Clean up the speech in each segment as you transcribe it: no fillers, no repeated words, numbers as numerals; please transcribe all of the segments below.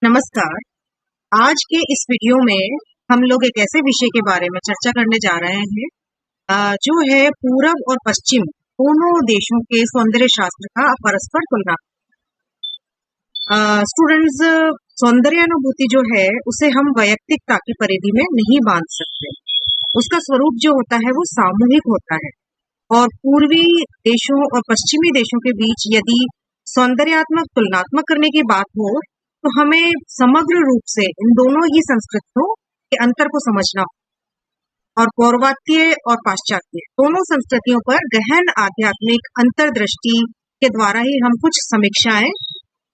नमस्कार। आज के इस वीडियो में हम लोग एक ऐसे विषय के बारे में चर्चा करने जा रहे हैं जो है पूरब और पश्चिम दोनों देशों के सौंदर्य शास्त्र का परस्पर तुलना। स्टूडेंट्स, सौंदर्यानुभूति जो है उसे हम वैयक्तिकता की परिधि में नहीं बांध सकते। उसका स्वरूप जो होता है वो सामूहिक होता है और पूर्वी देशों और पश्चिमी देशों के बीच यदि सौंदर्यात्मक तुलनात्मक करने की बात हो तो हमें समग्र रूप से इन दोनों ही संस्कृतियों के अंतर को समझना हो और पौर्वात्य और पाश्चात्य दोनों संस्कृतियों पर गहन आध्यात्मिक अंतर्दृष्टि के द्वारा ही हम कुछ समीक्षाएं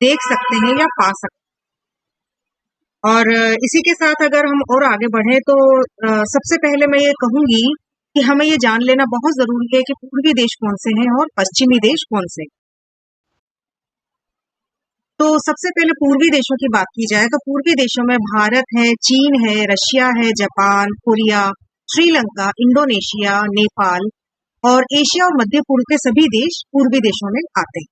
देख सकते हैं या पा सकते हैं। और इसी के साथ अगर हम और आगे बढ़े तो सबसे पहले मैं ये कहूंगी कि हमें ये जान लेना बहुत जरूरी है कि पूर्वी देश कौन से हैं और पश्चिमी देश कौन से। तो सबसे पहले पूर्वी देशों की बात की जाए तो पूर्वी देशों में भारत है, चीन है, रशिया है, Japan, Korea, Sri Lanka, Indonesia, Nepal और एशिया और मध्य पूर्व के सभी देश पूर्वी देशों में आते हैं।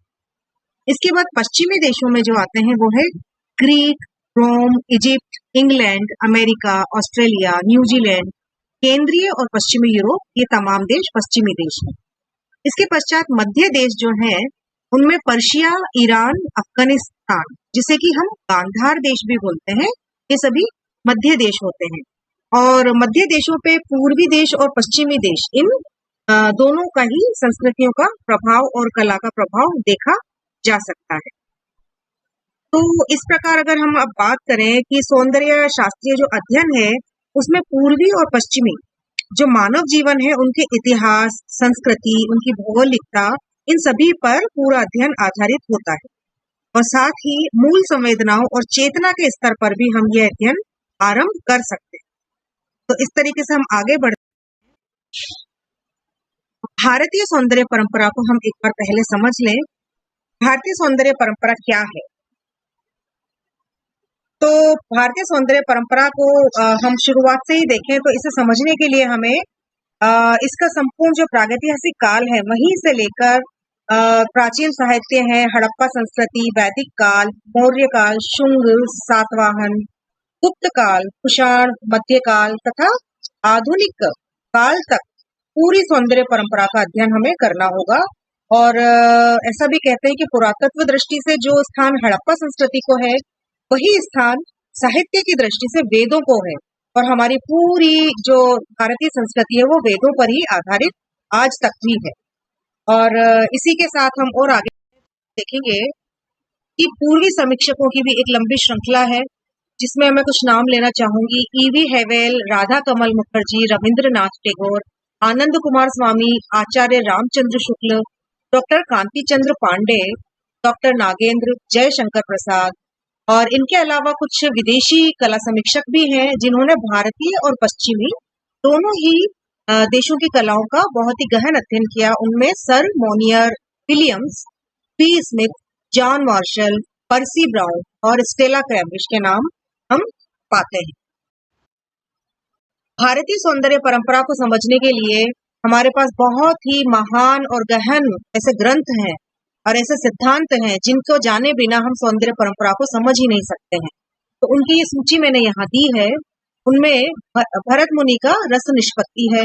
इसके बाद पश्चिमी देशों में जो आते हैं वो है Greek, Rome, Egypt, England, America, Australia, New Zealand, केंद्रीय और पश्चिमी यूरोप, ये तमाम देश पश्चिमी देश हैं। इसके पश्चात मध्य देश जो हैं उनमें पर्शिया, ईरान, अफगानिस्तान, जिसे कि हम गांधार देश भी बोलते हैं, ये सभी मध्य देश होते हैं। और मध्य देशों पे पूर्वी देश और पश्चिमी देश इन दोनों का ही संस्कृतियों का प्रभाव और कला का प्रभाव देखा जा सकता है। तो इस प्रकार अगर हम अब बात करें कि सौंदर्य शास्त्रीय जो अध्ययन है उसमें पूर्वी और पश्चिमी जो मानव जीवन है उनके इतिहास, संस्कृति, उनकी भौगोलिकता, इन सभी पर पूरा अध्ययन आधारित होता है और साथ ही मूल संवेदनाओं और चेतना के स्तर पर भी हम यह अध्ययन आरंभ कर सकते हैं। तो इस तरीके से हम आगे बढ़ते हैं। भारतीय सौंदर्य परंपरा को हम एक बार पहले समझ लें। भारतीय सौंदर्य परंपरा क्या है? तो भारतीय सौंदर्य परंपरा को हम शुरुआत से ही देखें तो इसे समझने के लिए हमें इसका संपूर्ण जो प्रागैतिहासिक काल है वहीं से लेकर प्राचीन साहित्य है, हड़प्पा संस्कृति, वैदिक काल, मौर्य काल, शुंग, सातवाहन, गुप्त काल, कुषाण, मध्यकाल तथा आधुनिक काल तक पूरी सौंदर्य परंपरा का अध्ययन हमें करना होगा। और ऐसा भी कहते हैं कि पुरातत्व दृष्टि से जो स्थान हड़प्पा संस्कृति को है वही स्थान साहित्य की दृष्टि से वेदों को है और हमारी पूरी जो भारतीय संस्कृति है वो वेदों पर ही आधारित आज तक भी है। और इसी के साथ हम और आगे देखेंगे कि पूर्वी समीक्षकों की भी एक लंबी श्रृंखला है जिसमें मैं कुछ नाम लेना चाहूंगी। ईवी हेवेल, राधा कमल मुखर्जी, रविंद्रनाथ टैगोर, आनंद कुमार स्वामी, आचार्य रामचंद्र शुक्ल, डॉक्टर कांति चंद्र पांडे, डॉक्टर नागेंद्र, जयशंकर प्रसाद और इनके अलावा कुछ विदेशी कला समीक्षक भी हैं जिन्होंने भारतीय और पश्चिमी दोनों ही देशों की कलाओं का बहुत ही गहन अध्ययन किया। उनमें sir Monier Williams, P Smith, John Marshall, पर्सी ब्राउन और स्टेला कैम्ब्रिज के नाम हम पाते हैं। भारतीय सौंदर्य परंपरा को समझने के लिए हमारे पास बहुत ही महान और गहन ऐसे ग्रंथ हैं और ऐसे सिद्धांत हैं जिनको जाने बिना हम सौंदर्य परंपरा को समझ ही नहीं सकते हैं। तो उनकी ये सूची मैंने यहाँ दी है। उनमें भरत मुनि का रस निष्पत्ति है,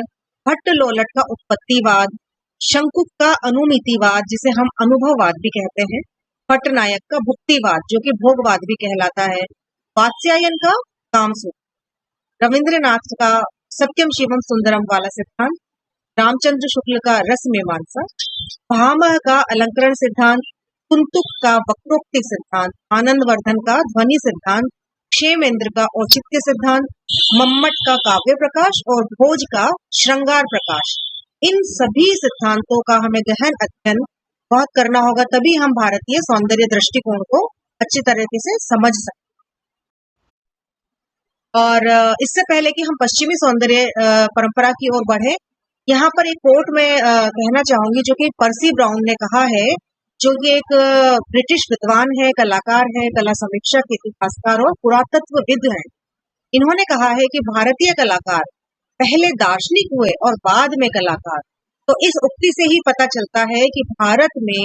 भट्ट लोलट का उत्पत्तिवाद, शंकुक का अनुमितिवाद जिसे हम अनुभववाद भी कहते हैं, पट्टनायक का भुक्तिवाद जो कि भोगवाद भी कहलाता है, वात्स्यायन का कामसूत्र, रविंद्रनाथ का सत्यम शिवम सुंदरम वाला सिद्धांत, रामचंद्र शुक्ल का रस मीमांसा, भामह का अलंकरण सिद्धांत, कुंतुक का वक्रोक्ति सिद्धांत, आनंदवर्धन का ध्वनि सिद्धांत, क्षेमेंद्र का औचित्य सिद्धांत, मम्मट का काव्य प्रकाश और भोज का श्रृंगार प्रकाश। इन सभी सिद्धांतों का हमें गहन अध्ययन बहुत करना होगा, तभी हम भारतीय सौंदर्य दृष्टिकोण को अच्छी तरीके से समझ सकते। और इससे पहले कि हम पश्चिमी सौंदर्य परंपरा की ओर बढ़े, यहाँ पर एक कोट में कहना चाहूंगी जो कि पर्सी ब्राउन ने कहा है, जो कि एक ब्रिटिश विद्वान है, कलाकार है, कला समीक्षक, इतिहासकार और पुरातत्वविद हैं। इन्होंने कहा है कि भारतीय कलाकार पहले दार्शनिक हुए और बाद में कलाकार। तो इस उक्ति से ही पता चलता है कि भारत में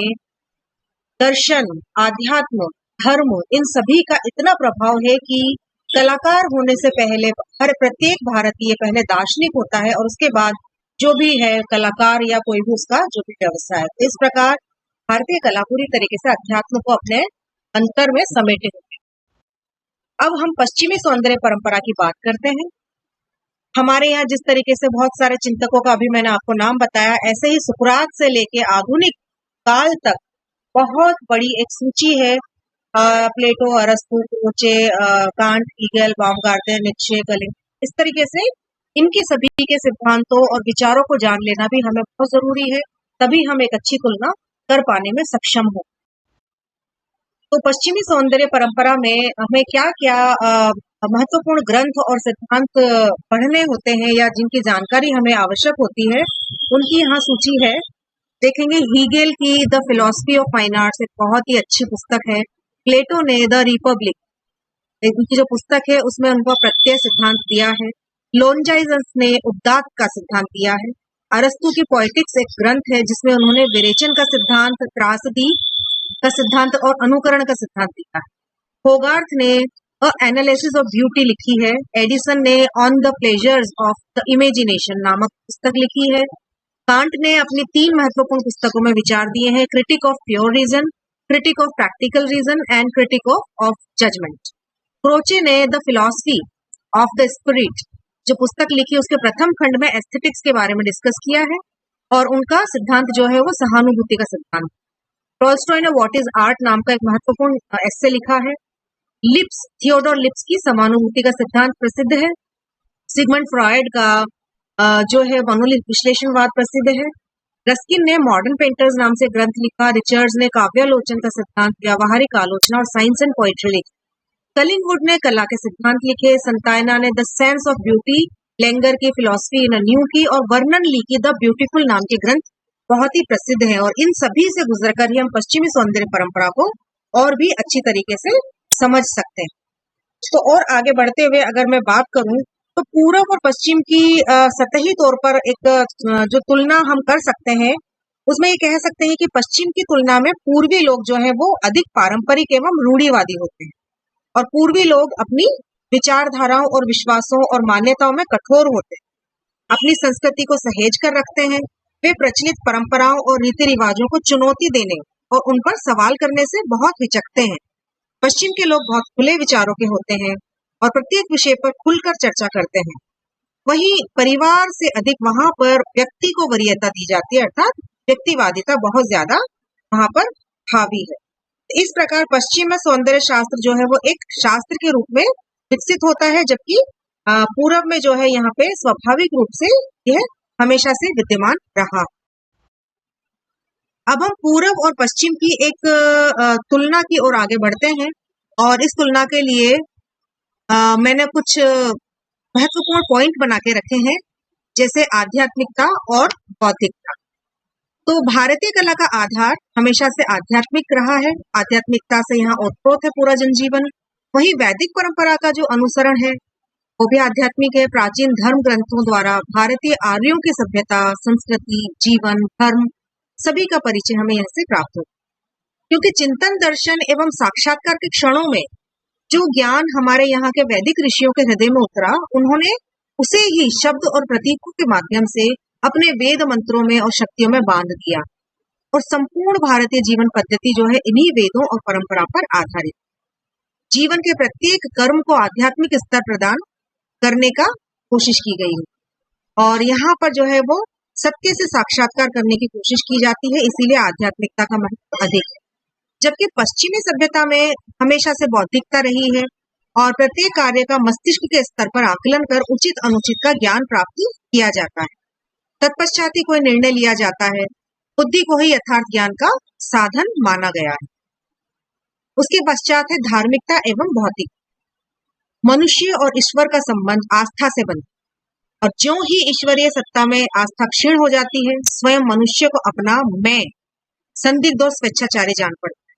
दर्शन, आध्यात्म, धर्म, इन सभी का इतना प्रभाव है कि कलाकार होने से पहले हर प्रत्येक भारतीय पहले दार्शनिक होता है और उसके बाद जो भी है कलाकार या कोई भी उसका जो भी व्यवसाय है। इस प्रकार भारतीय कला पूरी तरीके से अध्यात्म को अपने अंतर में समेटे हुए हैं। अब हम पश्चिमी सौंदर्य परंपरा की बात करते हैं। हमारे यहाँ जिस तरीके से बहुत सारे चिंतकों का अभी मैंने आपको नाम बताया, ऐसे ही सुकरात से लेके आधुनिक काल तक बहुत बड़ी एक सूची है। प्लेटो, अरस्तु, कोचे, कांट, हीगल, बाumgarten, नीत्शे, गलिंग, इस तरीके से इनके सभी के सिद्धांतों और विचारों को जान लेना भी हमें बहुत जरूरी है, तभी हम एक अच्छी तुलना कर पाने में सक्षम हो। तो पश्चिमी सौंदर्य परंपरा में हमें क्या क्या महत्वपूर्ण ग्रंथ और सिद्धांत पढ़ने होते हैं या जिनकी जानकारी हमें आवश्यक होती है, उनकी यहाँ सूची है। देखेंगे हीगेल की the philosophy of fine arts, एक बहुत ही अच्छी पुस्तक है। प्लेटो ने द रिपब्लिक, उनकी जो पुस्तक है उसमें उनका प्रत्यय सिद्धांत दिया है। लोनजाइजस ने उद्दात का सिद्धांत दिया है। अरस्तु की पोएटिक्स एक ग्रंथ है जिसमें उन्होंने विरेचन का सिद्धांत, त्रासदी का सिद्धांत और अनुकरण का सिद्धांत दिया है। होगार्थ ने अ एनालिसिस ऑफ ब्यूटी लिखी है। एडिसन ने on the pleasures of the imagination नामक पुस्तक लिखी है। कांट ने अपनी 3 महत्वपूर्ण पुस्तकों में विचार दिए हैं, critique of pure reason, critique of practical reason and critique of judgment. Croce ने the philosophy of the spirit जो पुस्तक लिखी, उसके प्रथम खंड में एस्थेटिक्स के बारे में डिस्कस किया है और उनका सिद्धांत जो है वो सहानुभूति का सिद्धांत। टॉल्स्टॉय ने व्हाट इज आर्ट नाम का एक महत्वपूर्ण एस्से लिखा है। लिप्स, थियोडोर लिप्स की समानुभूति का सिद्धांत प्रसिद्ध है। सिगमंड फ्रॉयड का जो है मनोलिप विश्लेषणवाद प्रसिद्ध है। रस्किन ने मॉडर्न पेंटर्स नाम से ग्रंथ लिखा। रिचर्ड्स ने काव्यालोचन का सिद्धांत, व्यावहारिक आलोचना और साइंस एंड पोइट्री लिखी। कलिंगवुड ने कला के सिद्धांत लिखे। संतायना ने द सेंस ऑफ ब्यूटी, लेंगर की फिलॉसफी इन अ न्यू की और वर्नन ली की द ब्यूटीफुल नाम के ग्रंथ बहुत ही प्रसिद्ध हैं और इन सभी से गुजरकर ही हम पश्चिमी सौंदर्य परंपरा को और भी अच्छी तरीके से समझ सकते हैं। तो और आगे बढ़ते हुए अगर मैं बात करूं तो पूरब और पश्चिम की सतही तौर पर एक जो तुलना हम कर सकते हैं, उसमें ये कह सकते हैं कि पश्चिम की तुलना में पूर्वी लोग जो है वो अधिक पारंपरिक एवं रूढ़िवादी होते हैं और पूर्वी लोग अपनी विचारधाराओं और विश्वासों और मान्यताओं में कठोर होते हैं, अपनी संस्कृति को सहेज कर रखते हैं। वे प्रचलित परंपराओं और रीति रिवाजों को चुनौती देने और उन पर सवाल करने से बहुत हिचकते हैं। पश्चिम के लोग बहुत खुले विचारों के होते हैं और प्रत्येक विषय पर खुलकर चर्चा करते हैं। वहीं परिवार से अधिक वहां पर व्यक्ति को वरीयता दी जाती है, अर्थात व्यक्तिवादिता बहुत ज्यादा वहां पर हावी है। इस प्रकार पश्चिम में सौंदर्य शास्त्र जो है वो एक शास्त्र के रूप में विकसित होता है, जबकि पूरब में जो है यहाँ पे स्वाभाविक रूप से यह हमेशा से विद्यमान रहा। अब हम पूरब और पश्चिम की एक तुलना की ओर आगे बढ़ते हैं और इस तुलना के लिए मैंने कुछ महत्वपूर्ण पॉइंट बना के रखे हैं, जैसे आध्यात्मिकता और बौद्धिकता। तो भारतीय कला का आधार हमेशा से आध्यात्मिक रहा है। आध्यात्मिकता से यहाँ ओतप्रोत है पूरा जनजीवन। वही वैदिक परंपरा का जो अनुसरण है वो भी आध्यात्मिक है। प्राचीन धर्म ग्रंथों द्वारा भारतीय आर्यों की सभ्यता, संस्कृति, जीवन, धर्म सभी का परिचय हमें यहाँ से प्राप्त होता है, क्योंकि चिंतन, दर्शन एवं साक्षात्कार के क्षणों में जो ज्ञान हमारे यहाँ के वैदिक ऋषियों के हृदय में उतरा, उन्होंने उसे ही शब्द और प्रतीकों के माध्यम से अपने वेद मंत्रों में और शक्तियों में बांध दिया और संपूर्ण भारतीय जीवन पद्धति जो है इन्हीं वेदों और परंपरा पर आधारित। जीवन के प्रत्येक कर्म को आध्यात्मिक स्तर प्रदान करने का कोशिश की गई है और यहाँ पर जो है वो सत्य से साक्षात्कार करने की कोशिश की जाती है, इसीलिए आध्यात्मिकता का महत्व अधिक है। जबकि पश्चिमी सभ्यता में हमेशा से बौद्धिकता रही है और प्रत्येक कार्य का मस्तिष्क के स्तर पर आकलन कर उचित अनुचित का ज्ञान प्राप्त किया जाता है। तत्पश्चात ही कोई निर्णय लिया जाता है। बुद्धि को ही यथार्थ ज्ञान का साधन माना गया है। उसके पश्चात है धार्मिकता एवं भौतिक। मनुष्य और ईश्वर का संबंध आस्था से बनता है और ज्यों ही ईश्वरीय सत्ता में आस्था क्षीण हो जाती है, स्वयं मनुष्य को अपना मैं संदिग्ध और स्वेच्छाचारी जान पड़ता है।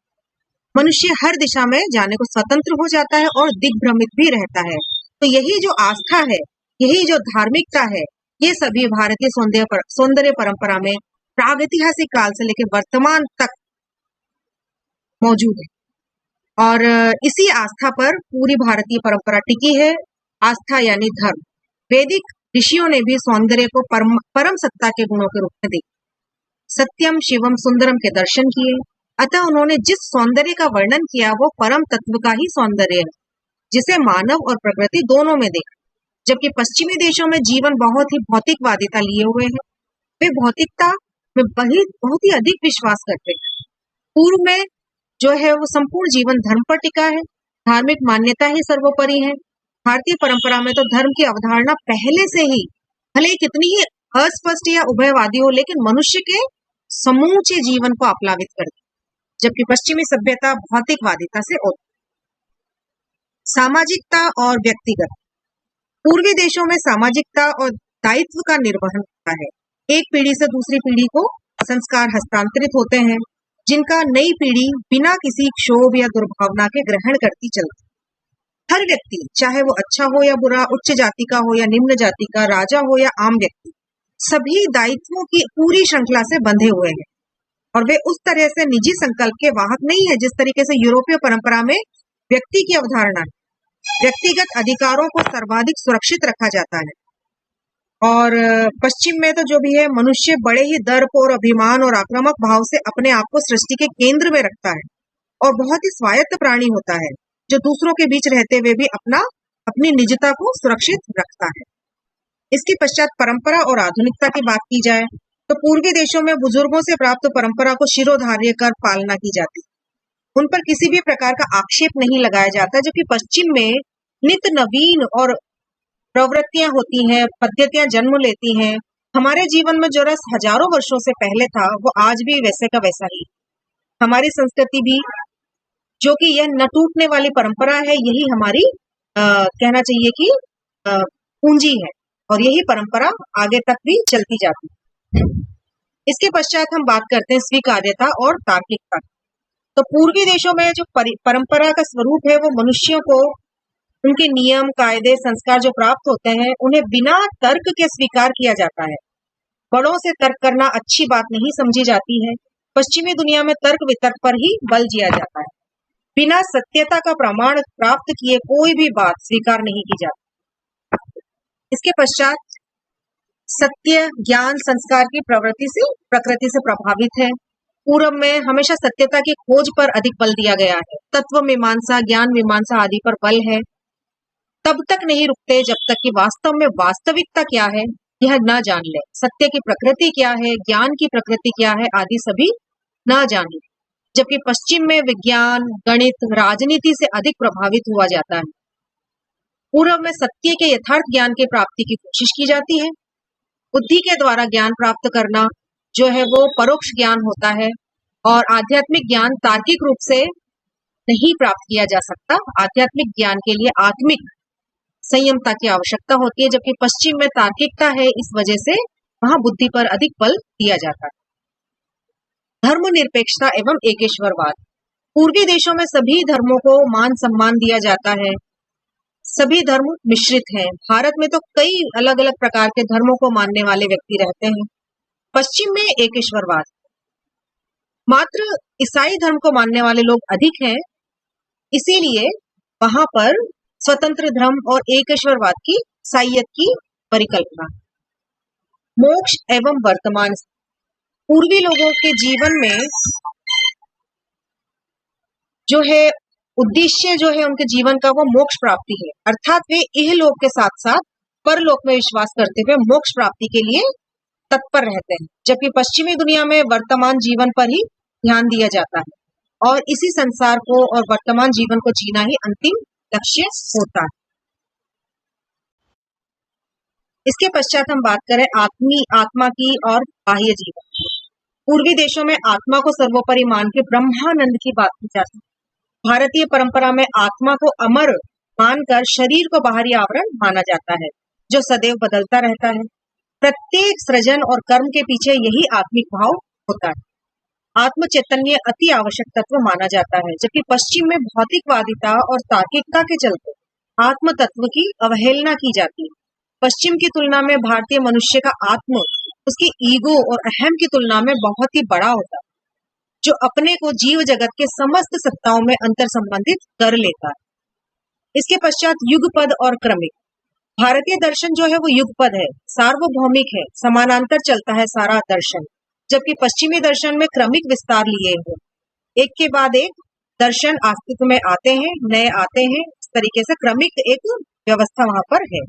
मनुष्य हर दिशा में जाने को स्वतंत्र हो जाता है और दिग्भ्रमित भी रहता है। तो यही जो आस्था है, यही जो धार्मिकता है, ये सभी भारतीय सौंदर्य परंपरा में प्रागैतिहासिक काल से लेकर वर्तमान तक मौजूद है। और इसी आस्था पर पूरी भारतीय परंपरा टिकी है। आस्था यानी धर्म। वैदिक ऋषियों ने भी सौंदर्य को परम सत्ता के गुणों के रूप में देखा। सत्यम शिवम सुंदरम के दर्शन किए। अतः उन्होंने जिस सौंदर्य का वर्णन किया वो परम तत्व का ही सौंदर्य है, जिसे मानव और प्रकृति दोनों में देखा। जबकि पश्चिमी देशों में जीवन बहुत ही भौतिकवादिता लिए हुए है। वे भौतिकता में बहुत ही अधिक विश्वास करते हैं। पूर्व में जो है वो संपूर्ण जीवन धर्म पर टिका है। धार्मिक मान्यता ही सर्वोपरि है। भारतीय परंपरा में तो धर्म की अवधारणा पहले से ही, भले ही कितनी ही अस्पष्ट या उभयवादी हो, लेकिन मनुष्य के समूचे जीवन को आप्लावित करती, जबकि पश्चिमी सभ्यता भौतिकवादिता से ओत। सामाजिकता और व्यक्तिगत। पूर्वी देशों में सामाजिकता और दायित्व का निर्वहन होता है। एक पीढ़ी से दूसरी पीढ़ी को संस्कार हस्तांतरित होते हैं, जिनका नई पीढ़ी बिना किसी क्षोभ या दुर्भावना के ग्रहण करती चलती। हर व्यक्ति, चाहे वो अच्छा हो या बुरा, उच्च जाति का हो या निम्न जाति का, राजा हो या आम व्यक्ति, सभी दायित्वों की पूरी श्रृंखला से बंधे हुए हैं और वे उस तरह से निजी संकल्प के वाहक नहीं है जिस तरीके से यूरोपीय परंपरा में व्यक्ति की अवधारणा है। व्यक्तिगत अधिकारों को सर्वाधिक सुरक्षित रखा जाता है और पश्चिम में तो जो भी है, मनुष्य बड़े ही दर्प और अभिमान और आक्रामक भाव से अपने आप को सृष्टि के केंद्र में रखता है और बहुत ही स्वायत्त प्राणी होता है, जो दूसरों के बीच रहते हुए भी अपनी निजता को सुरक्षित रखता है। इसके पश्चात परंपरा और आधुनिकता की बात की जाए तो पूर्वी देशों में बुजुर्गों से प्राप्त परंपरा को शिरोधार्य कर पालना की जाती, उन पर किसी भी प्रकार का आक्षेप नहीं लगाया जाता। जबकि पश्चिम में नित्य नवीन और प्रवृत्तियां होती हैं, पद्धतियां जन्म लेती हैं। हमारे जीवन में जो रस हजारों वर्षों से पहले था वो आज भी वैसे का वैसा ही। हमारी संस्कृति भी, जो कि यह न टूटने वाली परंपरा है, यही हमारी कहना चाहिए कि पूंजी है और यही परंपरा आगे तक भी चलती जाती है। इसके पश्चात हम बात करते हैं स्वीकार्यता और तार्किकता। तो पूर्वी देशों में जो परंपरा का स्वरूप है वो मनुष्यों को उनके नियम, कायदे, संस्कार जो प्राप्त होते हैं उन्हें बिना तर्क के स्वीकार किया जाता है। बड़ों से तर्क करना अच्छी बात नहीं समझी जाती है। पश्चिमी दुनिया में तर्क वितर्क पर ही बल दिया जाता है। बिना सत्यता का प्रमाण प्राप्त किए कोई भी बात स्वीकार नहीं की जाती। इसके पश्चात सत्य, ज्ञान, संस्कार की प्रकृति से प्रभावित है। पूर्व में हमेशा सत्यता की खोज पर अधिक बल दिया गया है। तत्व मीमांसा, ज्ञान मीमांसा आदि पर बल है। तब तक नहीं रुकते जब तक कि वास्तव में वास्तविकता क्या है यह न जान ले, सत्य की प्रकृति क्या है, ज्ञान की प्रकृति क्या है आदि सभी न जान ले। जबकि पश्चिम में विज्ञान, गणित, राजनीति से अधिक प्रभावित हुआ जाता है। पूर्व में सत्य के यथार्थ ज्ञान की प्राप्ति की कोशिश की जाती है। बुद्धि के द्वारा ज्ञान प्राप्त करना जो है वो परोक्ष ज्ञान होता है और आध्यात्मिक ज्ञान तार्किक रूप से नहीं प्राप्त किया जा सकता। आध्यात्मिक ज्ञान के लिए आत्मिक संयमता की आवश्यकता होती है, जबकि पश्चिम में तार्किकता है, इस वजह से वहां बुद्धि पर अधिक बल दिया जाता है। धर्मनिरपेक्षता एवं एकेश्वरवाद। पूर्वी देशों में सभी धर्मों को मान सम्मान दिया जाता है। सभी धर्म मिश्रित हैं। भारत में तो कई अलग अलग प्रकार के धर्मों को मानने वाले व्यक्ति रहते हैं। पश्चिम में एकेश्वरवाद, मात्र ईसाई धर्म को मानने वाले लोग अधिक हैं, इसीलिए वहां पर स्वतंत्र धर्म और एकेश्वरवाद की साइयत की परिकल्पना। मोक्ष एवं वर्तमान। पूर्वी लोगों के जीवन में जो है उद्देश्य जो है उनके जीवन का वो मोक्ष प्राप्ति है, अर्थात वे इहलोक के साथ साथ परलोक में विश्वास करते हुए मोक्ष प्राप्ति के लिए तत्पर रहते हैं। जबकि पश्चिमी दुनिया में वर्तमान जीवन पर ही ध्यान दिया जाता है और इसी संसार को और वर्तमान जीवन को जीना ही अंतिम लक्ष्य होता है। इसके पश्चात हम बात करें आत्मा की और बाह्य जीवन की। पूर्वी देशों में आत्मा को सर्वोपरि मान के ब्रह्मानंद की बात की जाती है। भारतीय परंपरा में आत्मा को अमर मानकर शरीर को बाहरी आवरण माना जाता है जो सदैव बदलता रहता है। प्रत्येक सृजन और कर्म के पीछे यही आत्मिक भाव होता है। आत्म चैतन्य अति आवश्यक तत्व माना जाता है, जबकि पश्चिम में भौतिकवादिता और तार्किकता के चलते आत्म तत्व की अवहेलना की जाती है। पश्चिम की तुलना में भारतीय मनुष्य का आत्म उसकी ईगो और अहम की तुलना में बहुत ही बड़ा होता है, जो अपने को जीव जगत के समस्त सत्ताओं में अंतर संबंधित कर लेता है। इसके पश्चात युगपद और क्रमिक। भारतीय दर्शन जो है वो युगपद है, सार्वभौमिक है, समानांतर चलता है सारा दर्शन, जबकि पश्चिमी दर्शन में क्रमिक विस्तार लिए हुए, एक के बाद एक दर्शन अस्तित्व में आते हैं, नए आते हैं, इस तरीके से क्रमिक एक व्यवस्था वहां पर है।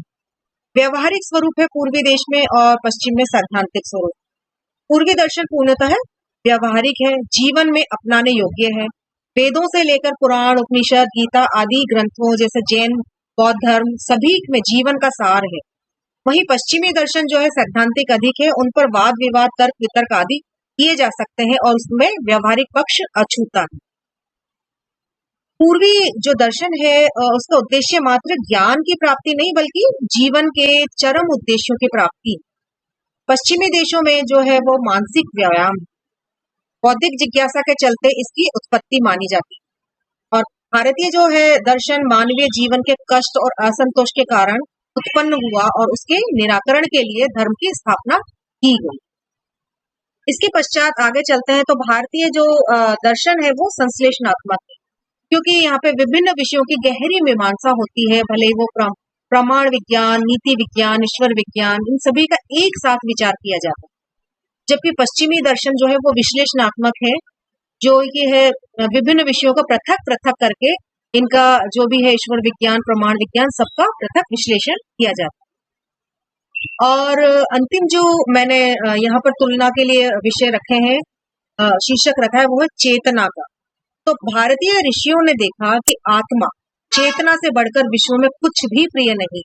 व्यवहारिक स्वरूप है पूर्वी देश में और पश्चिम में सैद्धांतिक स्वरूप। पूर्वी दर्शन पूर्णतः व्यवहारिक है, जीवन में अपनाने योग्य है। वेदों से लेकर पुराण, उपनिषद, गीता आदि ग्रंथों जैसे जैन, बौद्ध धर्म सभी में जीवन का सार है। वहीं पश्चिमी दर्शन जो है सैद्धांतिक अधिक है, उन पर वाद विवाद, तर्क वितर्क आदि किए जा सकते हैं और उसमें व्यवहारिक पक्ष अछूता है। पूर्वी जो दर्शन है उसका उद्देश्य मात्र ज्ञान की प्राप्ति नहीं बल्कि जीवन के चरम उद्देश्यों की प्राप्ति। पश्चिमी देशों में जो है वो मानसिक व्यायाम, बौद्धिक जिज्ञासा के चलते इसकी उत्पत्ति मानी जाती है। और भारतीय जो है दर्शन मानवीय जीवन के कष्ट और असंतोष के कारण उत्पन्न हुआ और उसके निराकरण के लिए धर्म की स्थापना की गई। इसके पश्चात आगे चलते हैं तो भारतीय जो दर्शन है वो संश्लेषणात्मक है, क्योंकि यहाँ पे विभिन्न विषयों की गहरी मीमांसा होती है, भले वो प्रमाण विज्ञान, नीति विज्ञान, ईश्वर विज्ञान, इन सभी का एक साथ विचार किया जाता है। जबकि पश्चिमी दर्शन जो है वो विश्लेषणात्मक है, जो ये है विभिन्न विषयों को पृथक पृथक करके इनका जो भी है ईश्वर विज्ञान, प्रमाण विज्ञान, सबका पृथक विश्लेषण किया जाता है। और अंतिम जो मैंने यहाँ पर तुलना के लिए विषय रखे हैं, शीर्षक रखा है, वो है चेतना का। तो भारतीय ऋषियों ने देखा कि आत्मा चेतना से बढ़कर विश्व में कुछ भी प्रिय नहीं।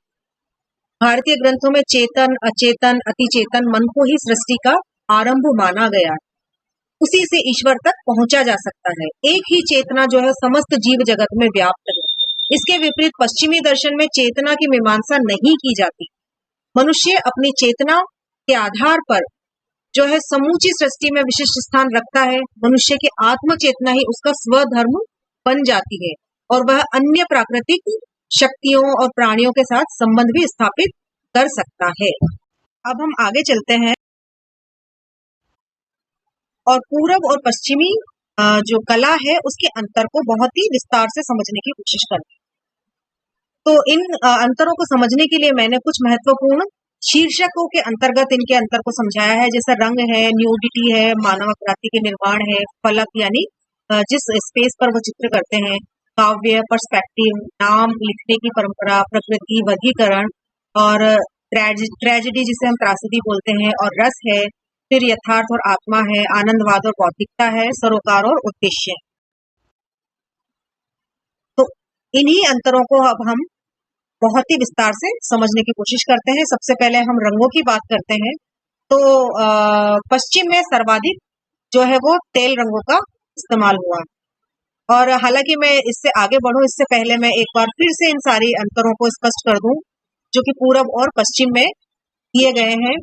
भारतीय ग्रंथों में चेतन, अचेतन, अतिचेतन मन को ही सृष्टि का आरंभ माना गया है, उसी से ईश्वर तक पहुंचा जा सकता है। एक ही चेतना जो है समस्त जीव जगत में व्याप्त है। इसके विपरीत पश्चिमी दर्शन में चेतना की मीमांसा नहीं की जाती। मनुष्य अपनी चेतना के आधार पर जो है समूची सृष्टि में विशिष्ट स्थान रखता है। मनुष्य की आत्म चेतना ही उसका स्वधर्म बन जाती है और वह अन्य प्राकृतिक शक्तियों और प्राणियों के साथ संबंध भी स्थापित कर सकता है। अब हम आगे चलते हैं और पूर्व और पश्चिमी जो कला है उसके अंतर को बहुत ही विस्तार से समझने की कोशिश करते हैं। तो इन अंतरों को समझने के लिए मैंने कुछ महत्वपूर्ण शीर्षकों के अंतर्गत इनके अंतर को समझाया है, जैसे रंग है, न्यूडिटी है, मानवाकृति के निर्माण है, फलक यानी जिस स्पेस पर वो चित्र करते हैं, काव्य, पर्सपेक्टिव, नाम लिखने की परंपरा, प्रकृति, वर्गीकरण और ट्रेजेडी जिसे हम त्रासदी बोलते हैं, और रस है, फिर यथार्थ और आत्मा है, आनंदवाद और बौद्धिकता है, सरोकार और उद्देश्य। तो इन्हीं अंतरों को अब हम बहुत ही विस्तार से समझने की कोशिश करते हैं। सबसे पहले हम रंगों की बात करते हैं। तो पश्चिम में सर्वाधिक जो है वो तेल रंगों का इस्तेमाल हुआ। और हालांकि मैं इससे आगे बढ़ूं इससे पहले मैं एक बार फिर से इन सारी अंतरों को स्पष्ट कर दूं जो कि पूरब और पश्चिम में किए गए हैं,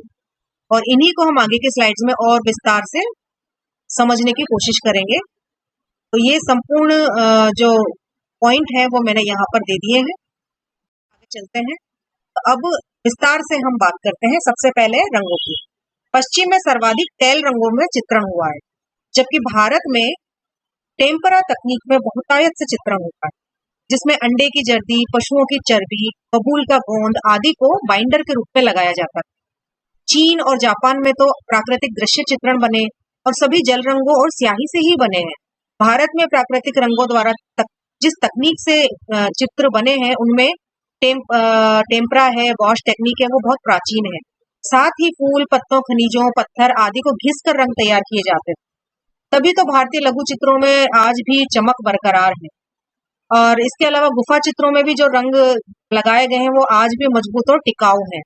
और इन्हीं को हम आगे की स्लाइड्स में और विस्तार से समझने की कोशिश करेंगे। तो ये संपूर्ण जो पॉइंट है वो मैंने यहाँ पर दे दिए हैं। चलते हैं तो अब विस्तार से हम बात करते हैं। सबसे पहले रंगों की। पश्चिम में सर्वाधिक तेल रंगों में चित्रण हुआ है, जबकि भारत में टेम्परा तकनीक में बहुतायत से चित्रण होता है, जिसमें अंडे की जर्दी, पशुओं की चर्बी, बबूल का गोंद आदि को बाइंडर के रूप में लगाया जाता है। चीन और जापान में तो प्राकृतिक दृश्य चित्रण बने और सभी जल रंगों और स्याही से ही बने हैं। भारत में प्राकृतिक रंगों द्वारा जिस तकनीक से चित्र बने हैं उनमें टेम्परा है, वॉश टेक्निक है, वो बहुत प्राचीन है। साथ ही फूल, पत्तों, खनिजों, पत्थर आदि को घिस कर रंग तैयार किए जाते थे। तभी तो भारतीय लघु चित्रों में आज भी चमक बरकरार है। और इसके अलावा गुफा चित्रों में भी जो रंग लगाए गए हैं वो आज भी मजबूत और टिकाऊ हैं।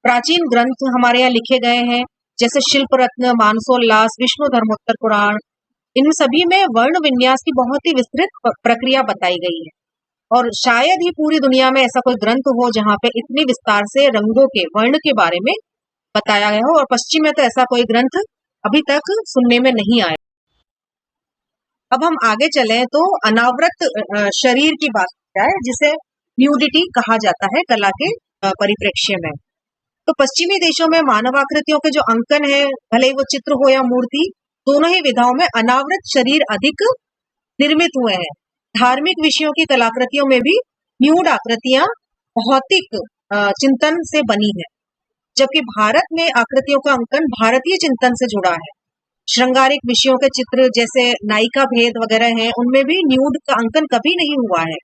प्राचीन ग्रंथ हमारे यहाँ लिखे गए हैं, जैसे शिल्प रत्न, मानसोल्लास, विष्णु धर्मोत्तर पुराण, इन सभी में वर्ण विन्यास की बहुत ही विस्तृत प्रक्रिया बताई गई है। और शायद ही पूरी दुनिया में ऐसा कोई ग्रंथ हो जहाँ पे इतनी विस्तार से रंगों के, वर्ण के बारे में बताया गया हो, और पश्चिम में तो ऐसा कोई ग्रंथ अभी तक सुनने में नहीं आया। अब हम आगे चले तो अनावृत शरीर की बात की जाए, जिसे न्यूडिटी कहा जाता है कला के परिप्रेक्ष्य में। तो पश्चिमी देशों में मानवाकृतियों के जो अंकन है, भले ही वो चित्र हो या मूर्ति, दोनों ही विधाओं में अनावृत शरीर अधिक निर्मित हुए हैं। धार्मिक विषयों की कलाकृतियों में भी न्यूड आकृतियां भौतिक चिंतन से बनी है, जबकि भारत में आकृतियों का अंकन भारतीय चिंतन से जुड़ा है। श्रृंगारिक विषयों के चित्र जैसे नायिका भेद वगैरह हैं, उनमें भी न्यूड का अंकन कभी नहीं हुआ है।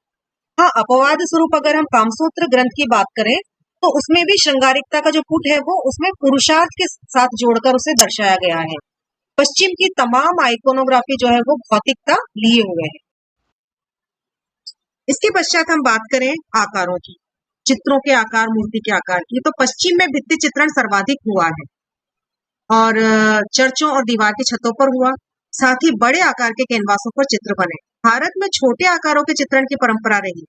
हाँ, अपवाद स्वरूप अगर हम कामसूत्र ग्रंथ की बात करें तो उसमें भी श्रृंगारिकता का जो पुट है वो उसमें पुरुषार्थ के साथ जोड़कर उसे दर्शाया गया है। पश्चिम की तमाम आइकोनोग्राफी जो है वो भौतिकता लिए हुए है। इसके पश्चात हम बात करें आकारों की, चित्रों के आकार, मूर्ति के आकार की, तो पश्चिम में भित्ति चित्रण सर्वाधिक हुआ है और चर्चों और दीवार की छतों पर हुआ, साथ ही बड़े आकार के कैनवासों पर चित्र बने। भारत में छोटे आकारों के चित्रण की परंपरा रही,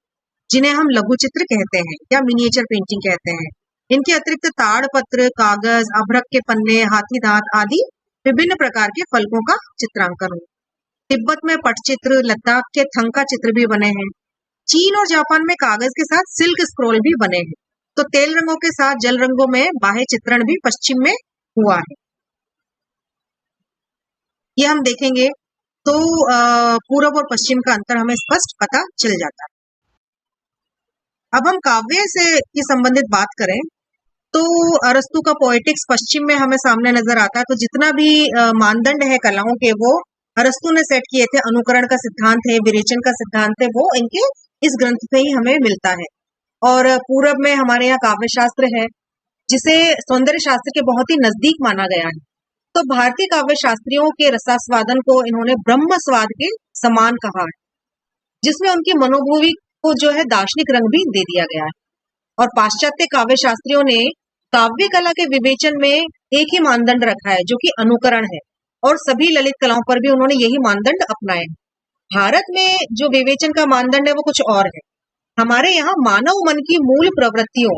जिन्हें हम लघु चित्र कहते हैं या मिनिएचर पेंटिंग कहते हैं। इनके अतिरिक्त ताड़पत्र, कागज, अभ्रक के पन्ने, हाथी दांत आदि विभिन्न प्रकार के फलकों का चित्रांकन हुआ। तिब्बत में पटचित्र, लद्दाख के थंग का चित्र भी बने हैं। चीन और जापान में कागज के साथ सिल्क स्क्रोल भी बने हैं। तो तेल रंगों के साथ जल रंगों में बाह्य चित्रण भी पश्चिम में हुआ है। ये हम देखेंगे तो पूर्व और पश्चिम का अंतर हमें स्पष्ट पता चल जाता है। अब हम काव्य से की संबंधित बात करें तो अरस्तु का पोएटिक्स पश्चिम में हमें सामने नजर आता है। तो जितना भी मानदंड है कलाओं के वो अरस्तु ने सेट किए थे, अनुकरण का सिद्धांत है, विरेचन का सिद्धांत है, वो इनके इस ग्रंथ से ही हमें मिलता है। और पूरब में हमारे यहाँ काव्य शास्त्र है, जिसे सौंदर्य शास्त्र के बहुत ही नजदीक माना गया है। तो भारतीय काव्य शास्त्रियों के रसास्वादन को इन्होंने ब्रह्म स्वाद के समान कहा है, जिसमें उनकी मनोभूमि को जो है दार्शनिक रंग भी दे दिया गया है। और पाश्चात्य काव्य शास्त्रियों ने काव्य कला के विवेचन में एक ही मानदंड रखा है, जो कि अनुकरण है, और सभी ललित कलाओं पर भी उन्होंने यही मानदंड अपनाए हैं। भारत में जो विवेचन का मानदंड है वो कुछ और है। हमारे यहाँ मानव मन की मूल प्रवृत्तियों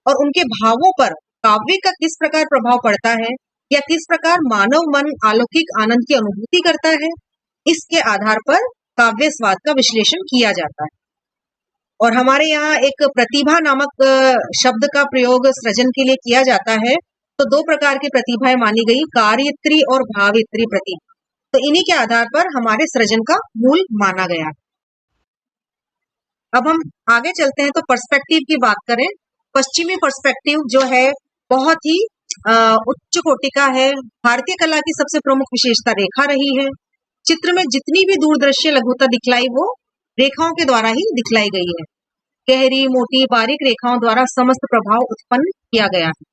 और उनके भावों पर काव्य का किस प्रकार प्रभाव पड़ता है या किस प्रकार मानव मन अलौकिक आनंद की अनुभूति करता है, इसके आधार पर काव्य स्वाद का विश्लेषण किया जाता है। और हमारे यहाँ एक प्रतिभा नामक शब्द का प्रयोग सृजन के लिए किया जाता है। तो दो प्रकार की प्रतिभाएं मानी गई, कार्यत्री और भावित्री प्रतिभा। तो इन्हीं के आधार पर हमारे सृजन का मूल माना गया है। अब हम आगे चलते हैं तो पर्सपेक्टिव की बात करें। पश्चिमी पर्सपेक्टिव जो है बहुत ही उच्च कोटि का है। भारतीय कला की सबसे प्रमुख विशेषता रेखा रही है। चित्र में जितनी भी दूरदृश्य लघुता दिखलाई वो रेखाओं के द्वारा ही दिखलाई गई है। गहरी, मोटी, बारीक रेखाओं द्वारा समस्त प्रभाव उत्पन्न किया गया है।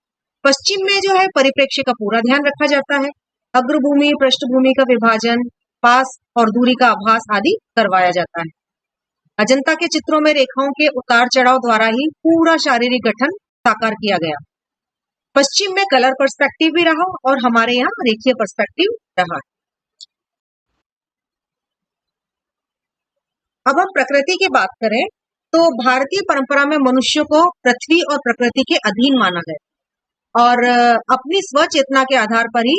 पश्चिम में जो है परिप्रेक्ष्य का पूरा ध्यान रखा जाता है। अग्रभूमि, पृष्ठभूमि का विभाजन, पास और दूरी का आभास आदि करवाया जाता है। अजंता के चित्रों में रेखाओं के उतार चढ़ाव द्वारा ही पूरा शारीरिक गठन साकार किया गया। पश्चिम में कलर पर्सपेक्टिव भी रहा और हमारे यहाँ रेखीय पर्सपेक्टिव रहा। अब हम प्रकृति की बात करें तो भारतीय परंपरा में मनुष्य को पृथ्वी और प्रकृति के अधीन माना गया और अपनी स्वचेतना के आधार पर ही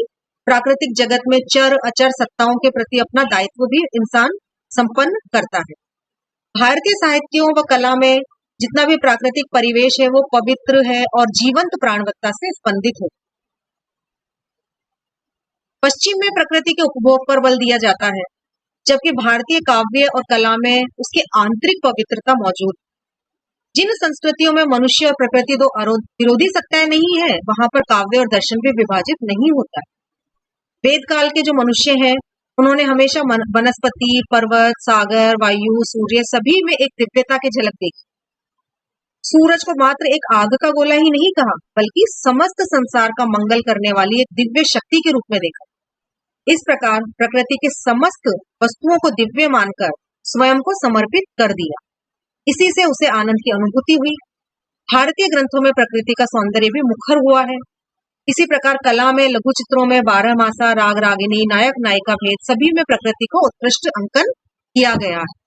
प्राकृतिक जगत में चर अचर सत्ताओं के प्रति अपना दायित्व भी इंसान संपन्न करता है। भारतीय साहित्यों व कला में जितना भी प्राकृतिक परिवेश है वो पवित्र है और जीवंत प्राणवत्ता से स्पंदित है। पश्चिम में प्रकृति के उपभोग पर बल दिया जाता है, जबकि भारतीय काव्य और कला में उसकी आंतरिक पवित्रता मौजूद। जिन संस्कृतियों में मनुष्य और प्रकृति दो विरोधी सत्ताएं नहीं है, वहां पर काव्य और दर्शन भी विभाजित नहीं होता। वेद काल के जो मनुष्य हैं उन्होंने हमेशा वनस्पति, पर्वत, सागर, वायु, सूर्य सभी में एक दिव्यता की झलक देखी। सूरज को मात्र एक आग का गोला ही नहीं कहा, बल्कि समस्त संसार का मंगल करने वाली एक दिव्य शक्ति के रूप में देखा। इस प्रकार प्रकृति के समस्त वस्तुओं को दिव्य मानकर स्वयं को समर्पित कर दिया। इसी से उसे आनंद की अनुभूति हुई। भारतीय ग्रंथों में प्रकृति का सौंदर्य भी मुखर हुआ है। इसी प्रकार कला में, लघु चित्रों में बारहमासा, राग रागिनी, नायक नायिका भेद सभी में प्रकृति को उत्कृष्ट अंकन किया गया है।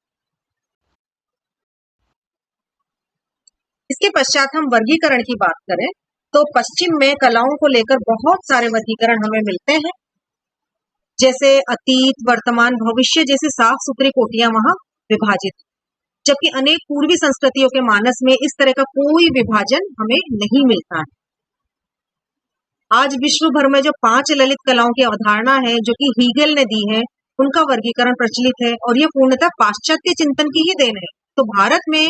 इसके पश्चात हम वर्गीकरण की बात करें तो पश्चिम में कलाओं को लेकर बहुत सारे वर्गीकरण हमें मिलते हैं, जैसे अतीत, वर्तमान, भविष्य जैसी साफ सुथरी कोटियां वहां विभाजित, जबकि अनेक पूर्वी संस्कृतियों के मानस में इस तरह का कोई विभाजन हमें नहीं मिलता है। आज विश्व भर में जो 5 ललित कलाओं की अवधारणा है, जो कि हीगल ने दी है, उनका वर्गीकरण प्रचलित है और ये पूर्णतः पाश्चात्य चिंतन की ही देन है। तो भारत में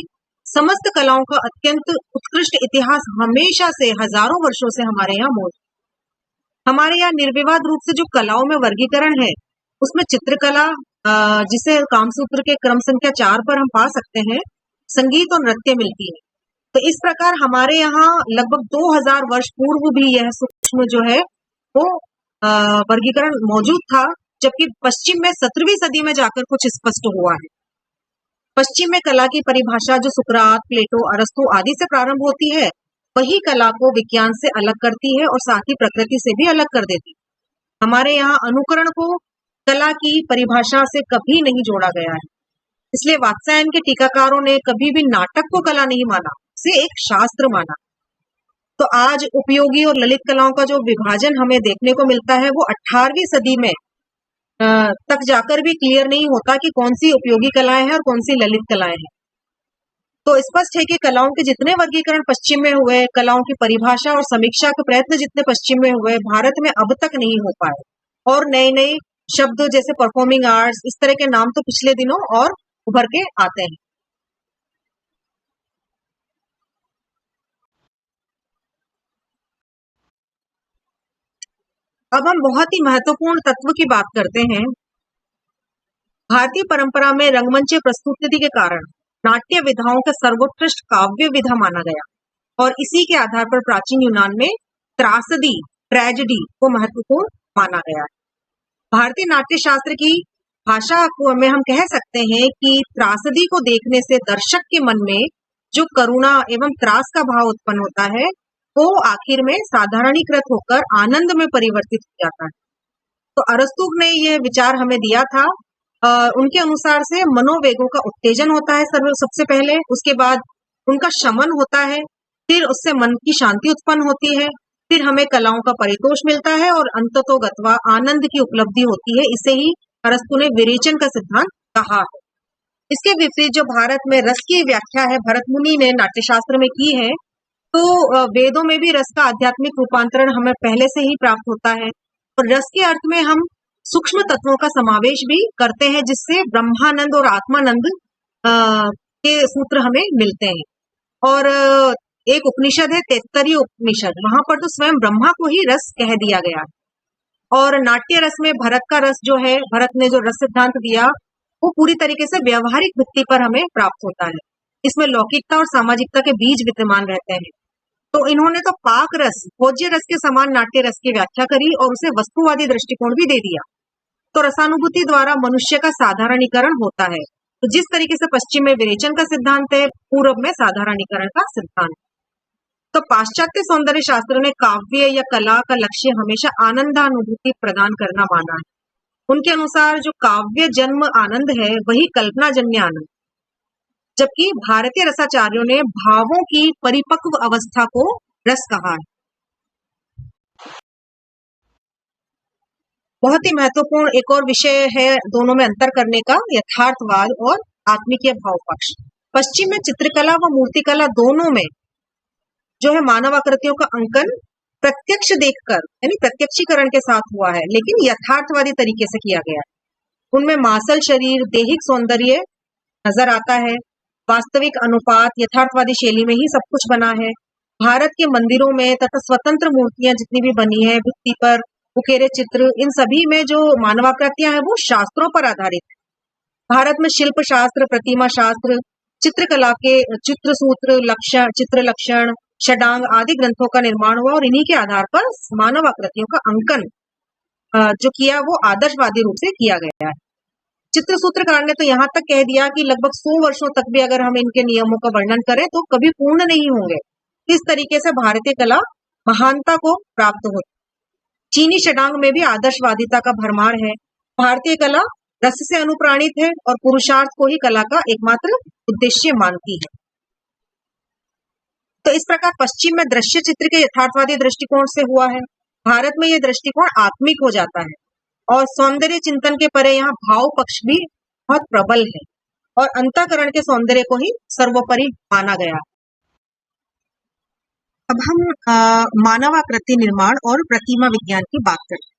समस्त कलाओं का अत्यंत उत्कृष्ट इतिहास हमेशा से हजारों वर्षों से हमारे यहाँ मौजूद। हमारे यहाँ निर्विवाद रूप से जो कलाओं में वर्गीकरण है, उसमें चित्रकला, जिसे कामसूत्र के क्रम संख्या 4 पर हम पा सकते हैं, संगीत और नृत्य मिलती है। तो इस प्रकार हमारे यहाँ लगभग 2000 वर्ष पूर्व भी यह सूक्ष्म जो है वो वर्गीकरण मौजूद था, जबकि पश्चिम में 17वीं सदी में जाकर कुछ स्पष्ट हुआ है। पश्चिम में कला की परिभाषा जो सुकरात, प्लेटो, अरस्तु आदि से प्रारंभ होती है, वही कला को विज्ञान से अलग करती है और साथ ही प्रकृति से भी अलग कर देती है। हमारे यहाँ अनुकरण को कला की परिभाषा से कभी नहीं जोड़ा गया है, इसलिए वात्स्यायन के टीकाकारों ने कभी भी नाटक को कला नहीं माना, से एक शास्त्र माना। तो आज उपयोगी और ललित कलाओं का जो विभाजन हमें देखने को मिलता है, वो 18वीं सदी में तक जाकर भी क्लियर नहीं होता कि कौन सी उपयोगी कलाएं हैं और कौन सी ललित कलाएं हैं। तो स्पष्ट है कि कलाओं के जितने वर्गीकरण पश्चिम में हुए, कलाओं की परिभाषा और समीक्षा के प्रयत्न जितने पश्चिम में हुए, भारत में अब तक नहीं हो पाए। और नए नए शब्द जैसे परफॉर्मिंग आर्ट्स, इस तरह के नाम तो पिछले दिनों और उभर के आते हैं। अब हम बहुत ही महत्वपूर्ण तत्व की बात करते हैं। भारतीय परंपरा में रंगमंच प्रस्तुति के कारण नाट्य विधाओं का सर्वोत्कृष्ट काव्य विधा माना गया और इसी के आधार पर प्राचीन यूनान में त्रासदी, ट्रेजेडी को महत्वपूर्ण माना गया। भारतीय नाट्य शास्त्र की भाषा को में हम कह सकते हैं कि त्रासदी को देखने से दर्शक के मन में जो करुणा एवं त्रास का भाव उत्पन्न होता है, वो आखिर में साधारणीकृत होकर आनंद में परिवर्तित हो जाता है। तो अरस्तु ने यह विचार हमें दिया था। उनके अनुसार से मनोवेगों का उत्तेजन होता है सबसे पहले, उसके बाद उनका शमन होता है, फिर उससे मन की शांति उत्पन्न होती है, फिर हमें कलाओं का परितोष मिलता है और अंततोगत्वा आनंद की उपलब्धि होती है। इसे ही अरस्तु ने विरेचन का सिद्धांत कहा है। इसके विपरीत जो भारत में रस की व्याख्या है भरत मुनि ने नाट्यशास्त्र में की है, तो वेदों में भी रस का आध्यात्मिक रूपांतरण हमें पहले से ही प्राप्त होता है और रस के अर्थ में हम सूक्ष्म तत्वों का समावेश भी करते हैं, जिससे ब्रह्मानंद और आत्मानंद के सूत्र हमें मिलते हैं। और एक उपनिषद है तैत्तरीय उपनिषद, वहां पर तो स्वयं ब्रह्मा को ही रस कह दिया गया। और नाट्य रस में भरत का रस जो है, भरत ने जो रस सिद्धांत दिया, वो पूरी तरीके से व्यवहारिक भित्ति पर हमें प्राप्त होता है। इसमें लौकिकता और सामाजिकता के बीज विद्यमान रहते हैं। तो इन्होंने तो पाक रस, भोज्य रस के समान नाट्य रस की व्याख्या करी और उसे वस्तुवादी दृष्टिकोण भी दे दिया। तो रसानुभूति द्वारा मनुष्य का साधारणीकरण होता है। तो जिस तरीके से पश्चिम में विरेचन का सिद्धांत है, पूर्व में साधारणीकरण का सिद्धांत। तो पाश्चात्य सौंदर्य शास्त्र ने काव्य या कला का लक्ष्य हमेशा आनंदानुभूति प्रदान करना माना है। उनके अनुसार जो काव्य जन्म आनंद है, वही कल्पना जन्य आनंद, जबकि भारतीय रसाचार्यों ने भावों की परिपक्व अवस्था को रस कहा है। बहुत ही महत्वपूर्ण एक और विषय है दोनों में अंतर करने का, यथार्थवाद और आत्मिकीय भाव पक्ष। पश्चिम में चित्रकला व मूर्तिकला दोनों में जो है मानव आकृतियों का अंकन प्रत्यक्ष देखकर यानी प्रत्यक्षीकरण के साथ हुआ है, लेकिन यथार्थवादी तरीके से किया गया है। उनमें मांसल शरीर, दैहिक सौंदर्य नजर आता है, वास्तविक अनुपात यथार्थवादी शैली में ही सब कुछ बना है। भारत के मंदिरों में तथा स्वतंत्र मूर्तियां जितनी भी बनी है, भित्ति पर उकेरे चित्र, इन सभी में जो मानवाकृतियां हैं वो शास्त्रों पर आधारित है। भारत में शिल्प शास्त्र, प्रतिमा शास्त्र, चित्रकला के चित्र सूत्र, लक्षण, चित्र लक्षण, षडांग आदि ग्रंथों का निर्माण हुआ और इन्हीं के आधार पर मानव आकृतियों का अंकन जो किया वो आदर्शवादी रूप से किया गया है। चित्र सूत्रकार ने तो यहाँ तक कह दिया कि लगभग 100 वर्षों तक भी अगर हम इनके नियमों का वर्णन करें तो कभी पूर्ण नहीं होंगे। इस तरीके से भारतीय कला महानता को प्राप्त होती। चीनी षडांग में भी आदर्शवादिता का भरमार है। भारतीय कला रस से अनुप्राणित है और पुरुषार्थ को ही कला का एकमात्र उद्देश्य मानती है। तो इस प्रकार पश्चिम में दृश्य चित्र के यथार्थवादी दृष्टिकोण से हुआ है, भारत में यह दृष्टिकोण आत्मिक हो जाता है और सौंदर्य चिंतन के परे यहाँ भाव पक्ष भी बहुत प्रबल है और अंतःकरण के सौंदर्य को ही सर्वोपरि माना गया। अब हम मानवाकृति निर्माण और प्रतिमा विज्ञान की बात करें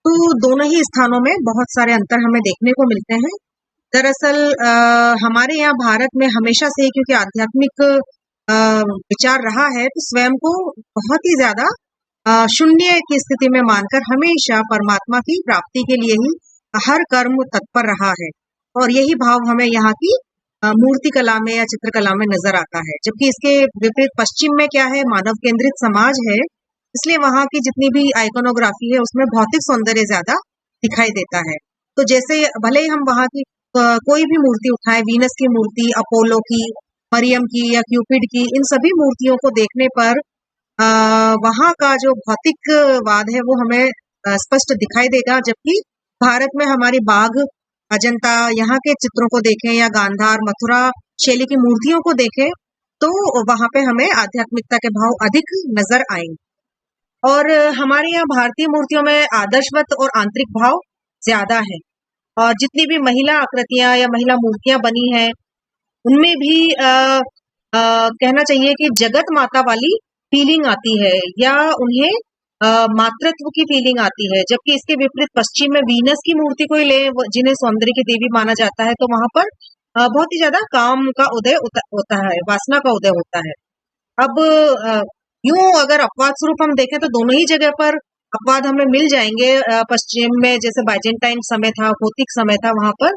तो दोनों ही स्थानों में बहुत सारे अंतर हमें देखने को मिलते हैं। दरअसल हमारे यहाँ भारत में हमेशा से ही क्योंकि आध्यात्मिक विचार रहा है तो स्वयं को बहुत ही ज्यादा शून्य की स्थिति में मानकर हमेशा परमात्मा की प्राप्ति के लिए ही हर कर्म तत्पर रहा है और यही भाव हमें यहाँ की मूर्ति कला में या चित्रकला में नजर आता है। जबकि इसके विपरीत पश्चिम में क्या है, मानव केंद्रित समाज है, इसलिए वहां की जितनी भी आइकोनोग्राफी है उसमें भौतिक सौंदर्य ज्यादा दिखाई देता है। तो जैसे भले ही हम वहां की कोई भी मूर्ति उठाएं, वीनस की मूर्ति, अपोलो की, मरियम की या क्यूपिड की, इन सभी मूर्तियों को देखने पर वहां का जो भौतिकवाद है वो हमें स्पष्ट दिखाई देगा। जबकि भारत में हमारी बाघ, अजंता, यहाँ के चित्रों को देखें या गांधार, मथुरा शैली की मूर्तियों को देखें तो वहां पे हमें आध्यात्मिकता के भाव अधिक नजर आएंगे। और हमारे यहाँ भारतीय मूर्तियों में आदर्शवत और आंतरिक भाव ज्यादा है और जितनी भी महिला आकृतियां या महिला मूर्तियां बनी हैं उनमें भी कहना चाहिए कि जगत माता वाली फीलिंग आती है या उन्हें मातृत्व की फीलिंग आती है। जबकि इसके विपरीत पश्चिम में वीनस की मूर्ति को ही ले, जिन्हें सौंदर्य की देवी माना जाता है, तो वहां पर बहुत ही ज्यादा काम का उदय होता है, वासना का उदय होता है। अब यूं अगर अपवाद स्वरूप हम देखें तो दोनों ही जगह पर अपवाद हमें मिल जाएंगे। पश्चिम में जैसे बाइजेंटाइन समय था, गोथिक समय था, वहां पर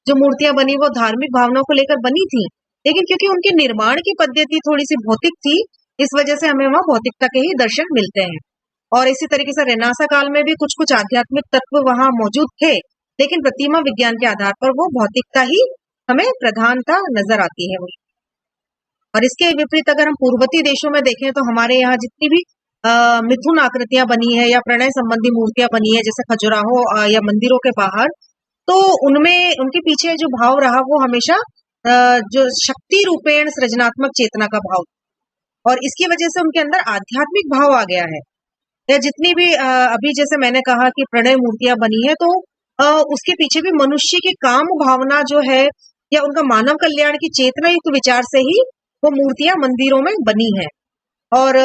जो मूर्तियां बनी वो धार्मिक भावनाओं को लेकर बनी थी, लेकिन क्योंकि उनके निर्माण की पद्धति थोड़ी सी भौतिक थी, इस वजह से हमें वहां भौतिकता के ही दर्शन मिलते हैं। और इसी तरीके से रेनेसां काल में भी कुछ कुछ आध्यात्मिक तत्व वहां मौजूद थे, लेकिन प्रतिमा विज्ञान के आधार पर वो भौतिकता ही हमें प्रधानता नजर आती है। और इसके विपरीत अगर हम पूर्ववर्ती देशों में देखें तो हमारे यहाँ जितनी भी मिथुन आकृतियां बनी है या प्रणय संबंधी मूर्तियां बनी है, जैसे खजुराहो या मंदिरों के बाहर, तो उनमें उनके पीछे जो भाव रहा वो हमेशा जो शक्ति रूपेण सृजनात्मक चेतना का भाव, और इसकी वजह से उनके अंदर आध्यात्मिक भाव आ गया है। या जितनी भी अभी जैसे मैंने कहा कि प्रणय मूर्तियां बनी है, तो उसके पीछे भी मनुष्य की काम भावना जो है या उनका मानव कल्याण की चेतना युक्त विचार से ही वो मूर्तियां मंदिरों में बनी है। और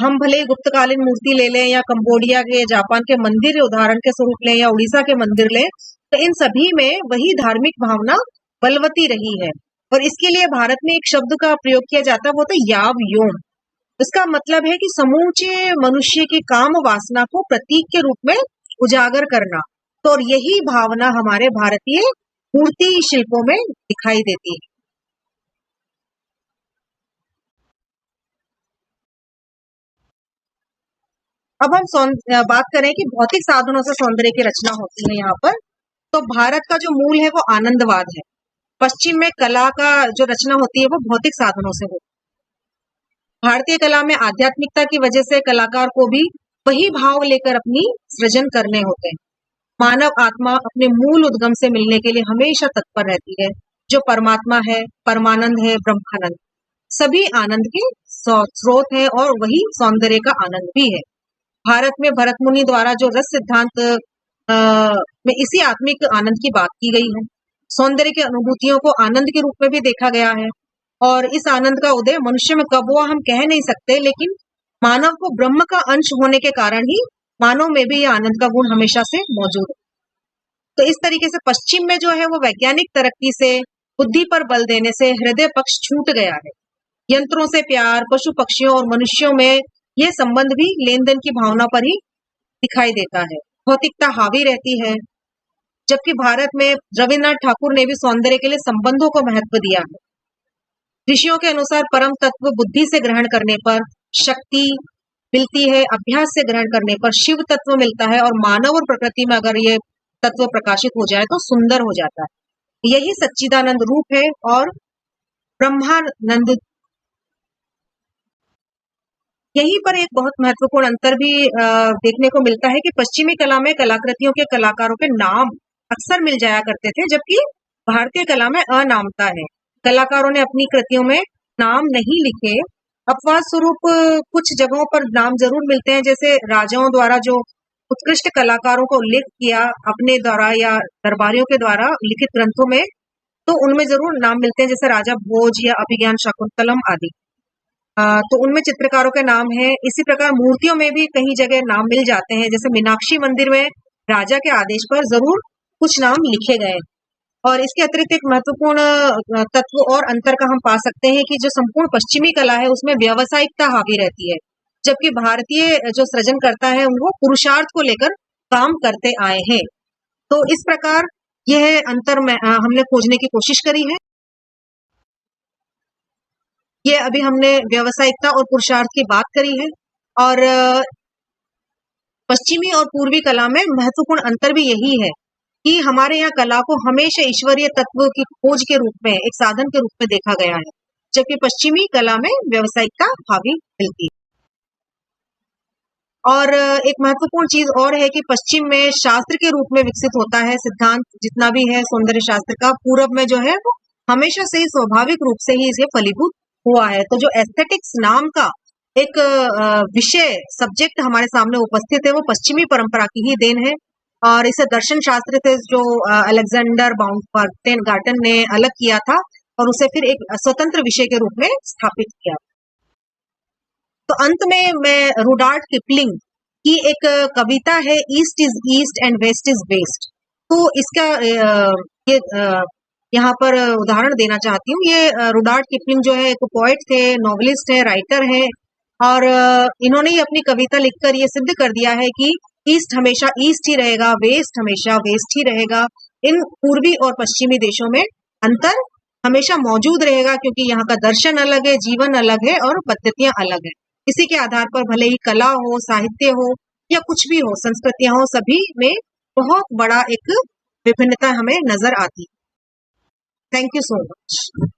हम भले ही गुप्तकालीन मूर्ति ले लें या कंबोडिया के, जापान के मंदिर उदाहरण के स्वरूप लें या उड़ीसा के मंदिर लें, तो इन सभी में वही धार्मिक भावना बलवती रही है। और इसके लिए भारत में एक शब्द का प्रयोग किया जाता है, वो तो याव योम। इसका मतलब है कि समूचे मनुष्य की काम वासना को प्रतीक के रूप में उजागर करना। तो और यही भावना हमारे भारतीय मूर्ति शिल्पों में दिखाई देती है। अब हम बात करें कि भौतिक साधनों से सौंदर्य की रचना होती है यहाँ पर, तो भारत का जो मूल है वो आनंदवाद है। पश्चिम में कला का जो रचना होती है वो भौतिक साधनों से होती है। भारतीय कला में आध्यात्मिकता की वजह से कलाकार को भी वही भाव लेकर अपनी सृजन करने होते हैं। मानव आत्मा अपने मूल उद्गम से मिलने के लिए हमेशा तत्पर रहती है, जो परमात्मा है, परमानंद है, ब्रह्मानंद, सभी आनंद के स्रोत है और वही सौंदर्य का आनंद भी है। भारत में भरत मुनि द्वारा जो रस सिद्धांत में इसी आत्मिक आनंद की बात की गई है। सौंदर्य की अनुभूतियों को आनंद के रूप में भी देखा गया है और इस आनंद का उदय मनुष्य में कब हुआ हम कह नहीं सकते, लेकिन मानव को ब्रह्म का अंश होने के कारण ही मानव में भी यह आनंद का गुण हमेशा से मौजूद है। तो इस तरीके से पश्चिम में जो है वो वैज्ञानिक तरक्की से, बुद्धि पर बल देने से हृदय पक्ष छूट गया है। यंत्रों से प्यार, पशु पक्षियों और मनुष्यों में यह संबंध भी लेन देन की भावना पर ही दिखाई देता है। भौतिकता हावी रहती है, जबकि भारत में रविन्द्रनाथ ठाकुर ने भी सौंदर्य के लिए संबंधों को महत्व दिया है। ऋषियों के अनुसार परम तत्व बुद्धि से ग्रहण करने पर शक्ति मिलती है, अभ्यास से ग्रहण करने पर शिव तत्व मिलता है, और मानव और प्रकृति में अगर ये तत्व प्रकाशित हो जाए तो सुंदर हो जाता है। यही सच्चिदानंद रूप है और ब्रह्मानंद। यहीं पर एक बहुत महत्वपूर्ण अंतर भी देखने को मिलता है कि पश्चिमी कला में कलाकृतियों के कलाकारों के नाम अक्सर मिल जाया करते थे, जबकि भारतीय कला में अनामता है। कलाकारों ने अपनी कृतियों में नाम नहीं लिखे। अपवाद स्वरूप कुछ जगहों पर नाम जरूर मिलते हैं, जैसे राजाओं द्वारा जो उत्कृष्ट कलाकारों को उल्लेख किया अपने द्वारा या दरबारियों के द्वारा लिखित ग्रंथों में, तो उनमें जरूर नाम मिलते हैं, जैसे राजा भोज या अभिज्ञान शाकुंतलम आदि। तो उनमें चित्रकारों के नाम है। इसी प्रकार मूर्तियों में भी कहीं जगह नाम मिल जाते हैं, जैसे मीनाक्षी मंदिर में राजा के आदेश पर जरूर कुछ नाम लिखे गए। और इसके अतिरिक्त एक महत्वपूर्ण तत्व और अंतर का हम पा सकते हैं कि जो संपूर्ण पश्चिमी कला है उसमें व्यावसायिकता हावी रहती है, जबकि भारतीय जो सृजनकर्ता है वो पुरुषार्थ को लेकर काम करते आए हैं। तो इस प्रकार यह अंतर में हमने खोजने की कोशिश करी है। ये अभी हमने व्यावसायिकता और पुरुषार्थ की बात करी है, और पश्चिमी और पूर्वी कला में महत्वपूर्ण अंतर भी यही है कि हमारे यहाँ कला को हमेशा ईश्वरीय तत्व की खोज के रूप में, एक साधन के रूप में देखा गया है, जबकि पश्चिमी कला में व्यावसायिकता हावी मिलती है। और एक महत्वपूर्ण चीज और है कि पश्चिम में शास्त्र के रूप में विकसित होता है सिद्धांत जितना भी है सौंदर्य शास्त्र का, पूरब में जो है वो हमेशा से ही स्वाभाविक रूप से ही इसे फलीभूत हुआ है। तो जो एस्थेटिक्स नाम का एक विषय सब्जेक्ट हमारे सामने उपस्थित है वो पश्चिमी परंपरा की ही देन है, और इसे दर्शन शास्त्र से जो अलेक्जेंडर बाउंगार्टन ने अलग किया था और उसे फिर एक स्वतंत्र विषय के रूप में स्थापित किया। तो अंत में मैं रुडार्ड किपलिंग की एक कविता है, east is east and west is west, तो इसका ये यहाँ पर उदाहरण देना चाहती हूँ। ये रुडार्ड किपलिंग जो है एक पोएट थे, नॉवलिस्ट है, राइटर है, और इन्होंने ही अपनी कविता लिखकर ये सिद्ध कर दिया है कि ईस्ट हमेशा ईस्ट ही रहेगा, वेस्ट हमेशा वेस्ट ही रहेगा। इन पूर्वी और पश्चिमी देशों में अंतर हमेशा मौजूद रहेगा, क्योंकि यहाँ का दर्शन अलग है, जीवन अलग है और पद्धतियां अलग है। इसी के आधार पर भले ही कला हो, साहित्य हो या कुछ भी हो, संस्कृतियां हो, सभी में बहुत बड़ा एक विभिन्नता हमें नजर आती है। Thank you so much.